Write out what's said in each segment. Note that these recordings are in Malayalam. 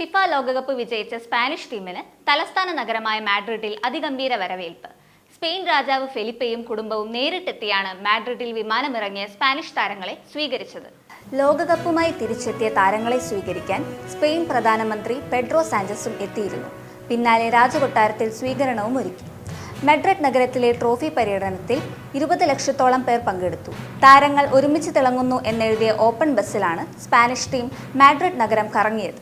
ഫിഫ ലോകകപ്പ് വിജയിച്ച സ്പാനിഷ് ടീമിന് തലസ്ഥാന നഗരമായ മാഡ്രിഡിൽ അതിഗംഭീര വരവേൽപ്പ്. സ്പെയിൻ രാജാവ് ഫെലിപ്പയും കുടുംബവും നേരിട്ടെത്തിയാണ് മാഡ്രിഡിൽ വിമാനമിറങ്ങിയ സ്പാനിഷ് താരങ്ങളെ സ്വീകരിച്ചത്. ലോകകപ്പുമായി തിരിച്ചെത്തിയ താരങ്ങളെ സ്വീകരിക്കാൻ സ്പെയിൻ പ്രധാനമന്ത്രി പെഡ്രോ സാഞ്ചസും എത്തിയിരുന്നു. പിന്നാലെ രാജകൊട്ടാരത്തിൽ സ്വീകരണവും ഒരുക്കി. മാഡ്രിഡ് നഗരത്തിലെ ട്രോഫി പര്യടനത്തിൽ 20 ലക്ഷത്തോളം പേർ പങ്കെടുത്തു. താരങ്ങൾ ഒരുമിച്ച് തിളങ്ങുന്നു എന്നെഴുതിയ ഓപ്പൺ ബസ്സിലാണ് സ്പാനിഷ് ടീം മാഡ്രിഡ് നഗരം കറങ്ങിയത്.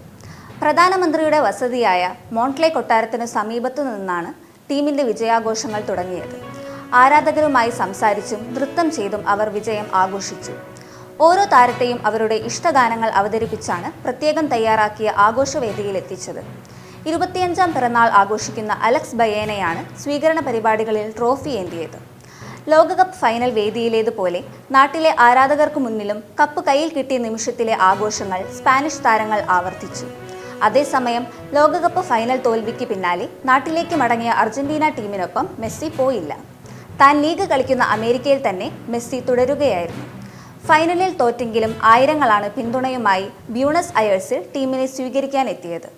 പ്രധാനമന്ത്രിയുടെ വസതിയായ മോൺക്ലെ കൊട്ടാരത്തിനു സമീപത്തു നിന്നാണ് ടീമിന്റെ വിജയാഘോഷങ്ങൾ തുടങ്ങിയത്. ആരാധകരുമായി സംസാരിച്ചും നൃത്തം ചെയ്തും അവർ വിജയം ആഘോഷിച്ചു. ഓരോ താരത്തെയും അവരുടെ ഇഷ്ടഗാനങ്ങൾ അവതരിപ്പിച്ചാണ് പ്രത്യേകം തയ്യാറാക്കിയ ആഘോഷവേദിയിൽ എത്തിച്ചത്. 25ാം പിറന്നാൾ ആഘോഷിക്കുന്ന അലക്സ് ബയേനയാണ് സ്വീകരണ പരിപാടികളിൽ ട്രോഫി ഏന്തിയത്. ലോകകപ്പ് ഫൈനൽ വേദിയിലേതുപോലെ നാട്ടിലെ ആരാധകർക്ക് മുന്നിലും കപ്പ് കയ്യിൽ കിട്ടിയ നിമിഷത്തിലെ ആഘോഷങ്ങൾ സ്പാനിഷ് താരങ്ങൾ ആവർത്തിച്ചു. അതേസമയം ലോകകപ്പ് ഫൈനൽ തോൽവിക്ക് പിന്നാലെ നാട്ടിലേക്ക് മടങ്ങിയ അർജന്റീന ടീമിനൊപ്പം മെസ്സി പോയില്ല. താൻ ലീഗ് കളിക്കുന്ന അമേരിക്കയിൽ തന്നെ മെസ്സി തുടരുകയായിരുന്നു. ഫൈനലിൽ തോറ്റെങ്കിലും ആയിരങ്ങളാണ് പിന്തുണയുമായി ബ്യൂണസ് അയേഴ്സിൽ ടീമിനെ സ്വീകരിക്കാനെത്തിയത്.